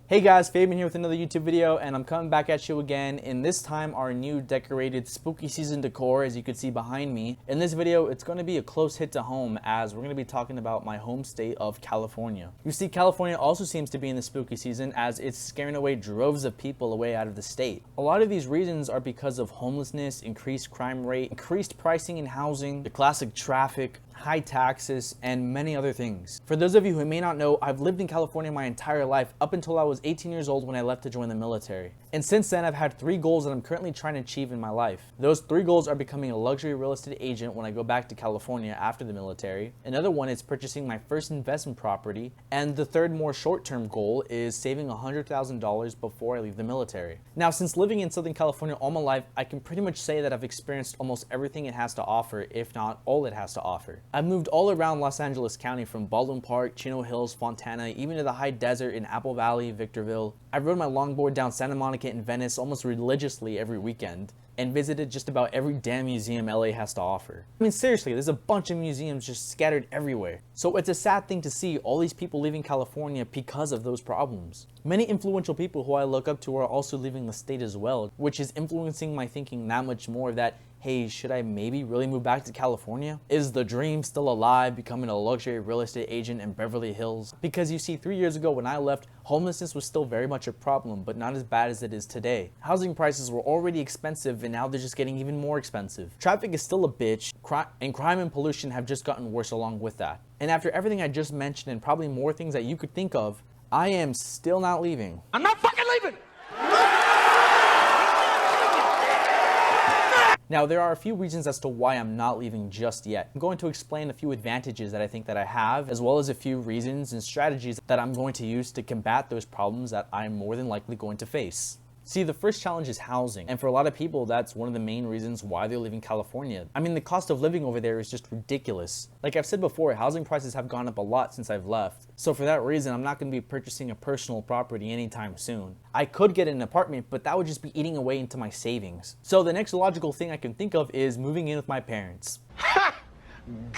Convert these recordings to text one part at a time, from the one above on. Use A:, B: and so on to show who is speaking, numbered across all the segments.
A: Hey guys, Fabian here with another YouTube video, and I'm coming back at you again, and this time our new decorated spooky season decor, as you can see behind me. In this video, it's going to be a close hit to home, as we're going to be talking about my home state of California. You see, California also seems to be in the spooky season, as it's scaring away droves of people away out of the state. A lot of these reasons are because of homelessness, increased crime rate, increased pricing in housing, the classic traffic, high taxes, and many other things. For those of you who may not know, I've lived in California my entire life up until I was 18 years old when I left to join the military. And since then, I've had 3 goals that I'm currently trying to achieve in my life. Those 3 goals are becoming a luxury real estate agent when I go back to California after the military. Another one is purchasing my first investment property. And the third, more short-term goal is saving $100,000 before I leave the military. Now, since living in Southern California all my life, I can pretty much say that I've experienced almost everything it has to offer, if not all it has to offer. I've moved all around Los Angeles County, from Baldwin Park, Chino Hills, Fontana, even to the high desert in Apple Valley, Victorville. I rode my longboard down Santa Monica and Venice almost religiously every weekend, and visited just about every damn museum LA has to offer. I mean, seriously, there's a bunch of museums just scattered everywhere. So it's a sad thing to see all these people leaving California because of those problems. Many influential people who I look up to are also leaving the state as well, which is influencing my thinking that much more that, hey, should I maybe really move back to California? Is the dream still alive, becoming a luxury real estate agent in Beverly Hills? Because you see, 3 years ago when I left, homelessness was still very much a problem, but not as bad as it is today. Housing prices were already expensive, and now they're just getting even more expensive. Traffic is still a bitch, and crime and pollution have just gotten worse along with that. And after everything I just mentioned, and probably more things that you could think of, I am still not leaving.
B: I'm not fucking leaving!
A: Now, there are a few reasons as to why I'm not leaving just yet. I'm going to explain a few advantages that I think that I have, as well as a few reasons and strategies that I'm going to use to combat those problems that I'm more than likely going to face. See, the first challenge is housing, and for a lot of people, that's one of the main reasons why they're leaving California. I mean, the cost of living over there is just ridiculous. Like I've said before, housing prices have gone up a lot since I've left. So for that reason, I'm not going to be purchasing a personal property anytime soon. I could get an apartment, but that would just be eating away into my savings. So the next logical thing I can think of is moving in with my parents.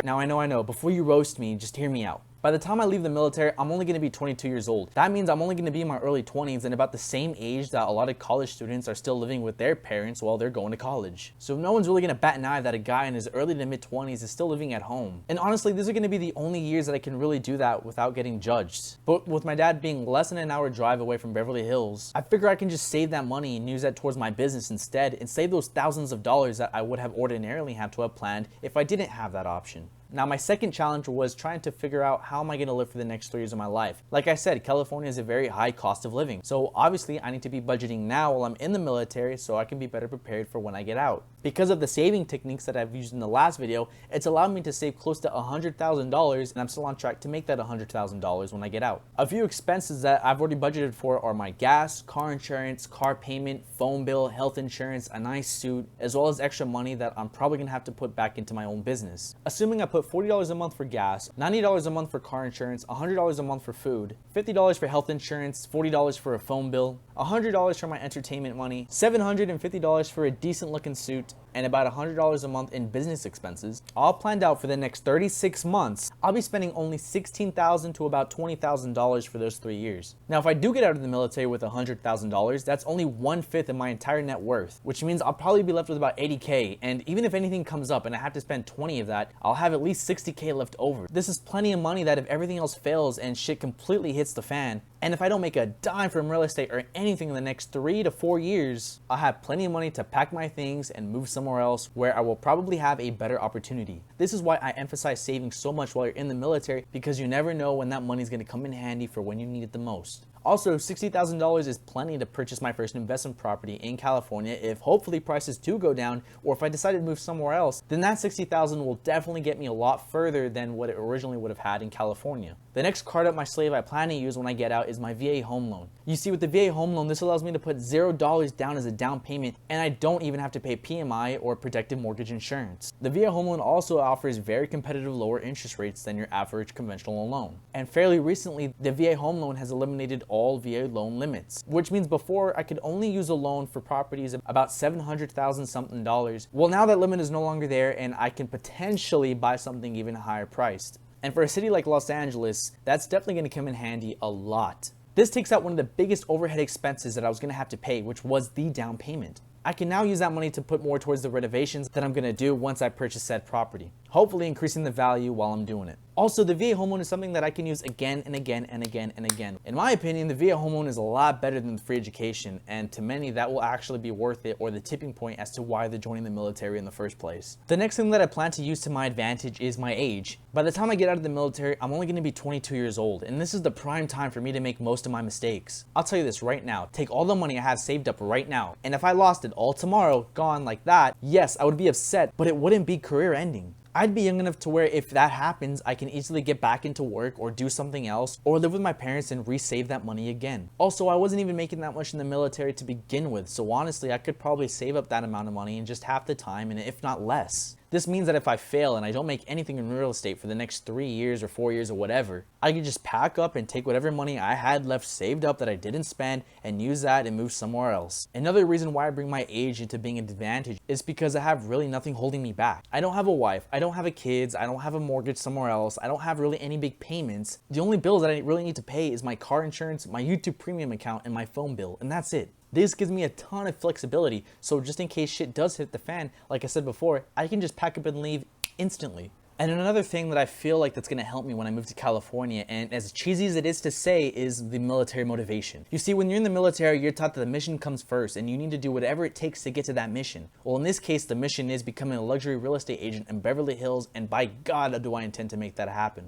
A: Now, I know, before you roast me, just hear me out. By the time I leave the military, I'm only going to be 22 years old. That means I'm only going to be in my early 20s and about the same age that a lot of college students are still living with their parents while they're going to college. So no one's really going to bat an eye that a guy in his early to mid 20s is still living at home. And honestly, these are going to be the only years that I can really do that without getting judged. But with my dad being less than an hour drive away from Beverly Hills, I figure I can just save that money and use that towards my business instead, and save those thousands of dollars that I would have ordinarily had to have planned if I didn't have that option. Now, my second challenge was trying to figure out how am I going to live for the next 3 years of my life. Like I said, California is a very high cost of living. So obviously I need to be budgeting now while I'm in the military so I can be better prepared for when I get out. Because of the saving techniques that I've used in the last video, it's allowed me to save close to $100,000, and I'm still on track to make that $100,000 when I get out. A few expenses that I've already budgeted for are my gas, car insurance, car payment, phone bill, health insurance, a nice suit, as well as extra money that I'm probably going to have to put back into my own business. Assuming I put $40 a month for gas, $90 a month for car insurance, $100 a month for food, $50 for health insurance, $40 for a phone bill, $100 for my entertainment money, $750 for a decent looking suit, and about $100 a month in business expenses, all planned out for the next 36 months, I'll be spending only $16,000 to about $20,000 for those 3 years. Now, if I do get out of the military with $100,000, that's only 1/5 of my entire net worth, which means I'll probably be left with about $80K, and even if anything comes up and I have to spend 20 of that, I'll have at least $60K left over. This is plenty of money that if everything else fails and shit completely hits the fan, and if I don't make a dime from real estate or anything in the next 3 to 4 years, I'll have plenty of money to pack my things and move somewhere else where I will probably have a better opportunity. This is why I emphasize saving so much while you're in the military, because you never know when that money is going to come in handy for when you need it the most. Also, $60,000 is plenty to purchase my first investment property in California if hopefully prices do go down, or if I decide to move somewhere else, then that $60,000 will definitely get me a lot further than what it originally would have had in California. The next card up my sleeve I plan to use when I get out is my VA home loan. You see, with the VA home loan, this allows me to put $0 down as a down payment, and I don't even have to pay PMI or protected mortgage insurance. The VA home loan also offers very competitive lower interest rates than your average conventional loan. And fairly recently, the VA home loan has eliminated all VA loan limits, which means before I could only use a loan for properties of about $700,000 something dollars. Well, now that limit is no longer there, and I can potentially buy something even higher priced. And for a city like Los Angeles, that's definitely going to come in handy a lot. This takes out one of the biggest overhead expenses that I was going to have to pay, which was the down payment. I can now use that money to put more towards the renovations that I'm going to do once I purchase said property, hopefully increasing the value while I'm doing it. Also, the VA home loan is something that I can use again and again and again and again. In my opinion, the VA home loan is a lot better than the free education, and to many that will actually be worth it, or the tipping point as to why they're joining the military in the first place. The next thing that I plan to use to my advantage is my age. By the time I get out of the military, I'm only going to be 22 years old, and this is the prime time for me to make most of my mistakes. I'll tell you this right now, take all the money I have saved up right now, and if I lost it all tomorrow, gone like that, yes, I would be upset, but it wouldn't be career ending. I'd be young enough to where if that happens, I can easily get back into work or do something else or live with my parents and resave that money again. Also, I wasn't even making that much in the military to begin with, so honestly, I could probably save up that amount of money in just half the time, and if not less. This means that if I fail and I don't make anything in real estate for the next 3 years or 4 years or whatever, I can just pack up and take whatever money I had left saved up that I didn't spend and use that and move somewhere else. Another reason why I bring my age into being an advantage is because I have really nothing holding me back. I don't have a wife, I don't have a kids, I don't have a mortgage somewhere else, I don't have really any big payments. The only bills that I really need to pay is my car insurance, my YouTube premium account, and my phone bill, and that's it. This gives me a ton of flexibility, so just in case shit does hit the fan, like I said before, I can just pack up and leave instantly. And another thing that I feel like that's going to help me when I move to California, and as cheesy as it is to say, is the military motivation. You see, when you're in the military, you're taught that the mission comes first and you need to do whatever it takes to get to that mission. Well, in this case, the mission is becoming a luxury real estate agent in Beverly Hills, and by God do I intend to make that happen.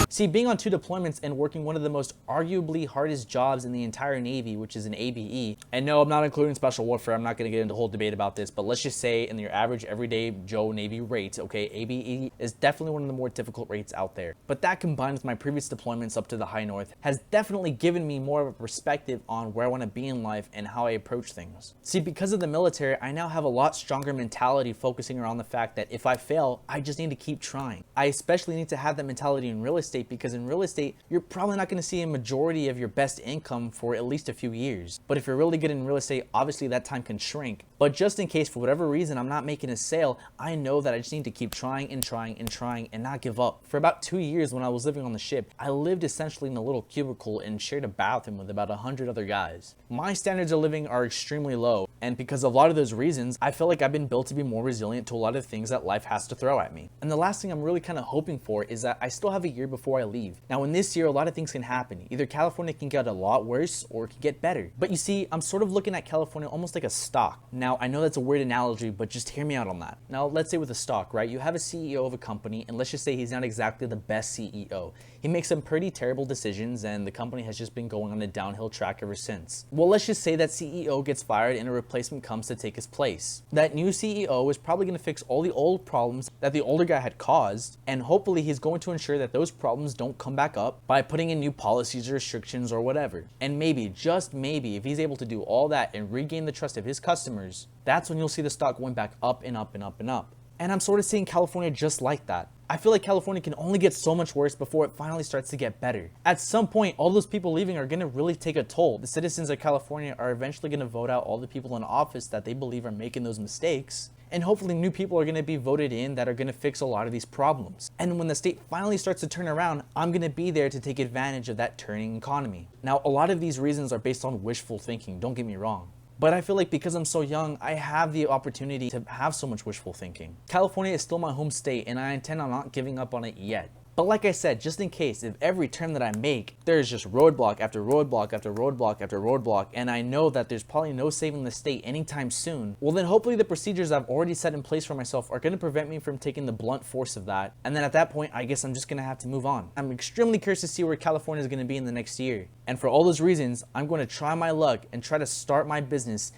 A: See, being on 2 deployments and working one of the most arguably hardest jobs in the entire Navy, which is an ABE, and no, I'm not including special warfare, I'm not going to get into a whole debate about this, but let's just say in your average everyday Joe Navy rates, okay, ABE is definitely one of the more difficult rates out there. But that combined with my previous deployments up to the high north has definitely given me more of a perspective on where I want to be in life and how I approach things. See, because of the military, I now have a lot stronger mentality focusing around the fact that if I fail, I just need to keep trying. I especially need to have that mentality in real estate, because in real estate, you're probably not going to see a majority of your best income for at least a few years. But if you're really good in real estate, obviously that time can shrink. But just in case, for whatever reason, I'm not making a sale, I know that I just need to keep trying and trying and trying and not give up. For about 2 years when I was living on the ship, I lived essentially in a little cubicle and shared a bathroom with about 100 other guys. My standards of living are extremely low, and because of a lot of those reasons, I feel like I've been built to be more resilient to a lot of things that life has to throw at me. And the last thing I'm really kind of hoping for is that I still have a year before I leave. Now in this year, a lot of things can happen. Either California can get a lot worse or it can get better. But you see, I'm sort of looking at California almost like a stock. Now I know that's a weird analogy, but just hear me out on that. Now let's say with a stock, right? You have a CEO of a company, and let's just say he's not exactly the best CEO. He makes some pretty terrible decisions, and the company has just been going on a downhill track ever since. Well, let's just say that CEO gets fired and a replacement comes to take his place. That new CEO is probably going to fix all the old problems that the older guy had caused, and hopefully he's going to ensure that those problems don't come back up by putting in new policies or restrictions or whatever. And maybe, just maybe, if he's able to do all that and regain the trust of his customers, that's when you'll see the stock going back up and up and up and up. And I'm sort of seeing California just like that. I feel like California can only get so much worse before it finally starts to get better. At some point, all those people leaving are going to really take a toll. The citizens of California are eventually going to vote out all the people in office that they believe are making those mistakes. And hopefully new people are going to be voted in that are going to fix a lot of these problems. And when the state finally starts to turn around, I'm going to be there to take advantage of that turning economy. Now, a lot of these reasons are based on wishful thinking, don't get me wrong. But I feel like because I'm so young, I have the opportunity to have so much wishful thinking. California is still my home state, and I intend on not giving up on it yet. But like I said, just in case, if every turn that I make, there's just roadblock after roadblock after roadblock after roadblock, and I know that there's probably no saving the state anytime soon, well then hopefully the procedures I've already set in place for myself are going to prevent me from taking the blunt force of that. And then at that point, I guess I'm just going to have to move on. I'm extremely curious to see where California is going to be in the next year. And for all those reasons, I'm going to try my luck and try to start my business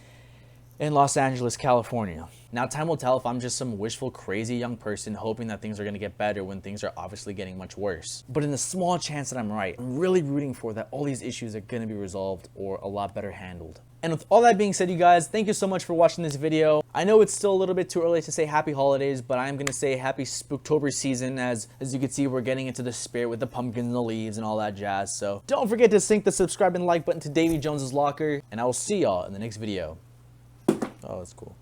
A: in Los Angeles, California. Now time will tell if I'm just some wishful, crazy young person hoping that things are going to get better when things are obviously getting much worse. But in the small chance that I'm right, I'm really rooting for that all these issues are going to be resolved or a lot better handled. And with all that being said, you guys, thank you so much for watching this video. I know it's still a little bit too early to say happy holidays, but I'm going to say happy Spooktober season. As you can see, we're getting into the spirit with the pumpkins and the leaves and all that jazz. So don't forget to sync the subscribe and like button to Davy Jones's Locker, and I will see y'all in the next video. Oh, that's cool.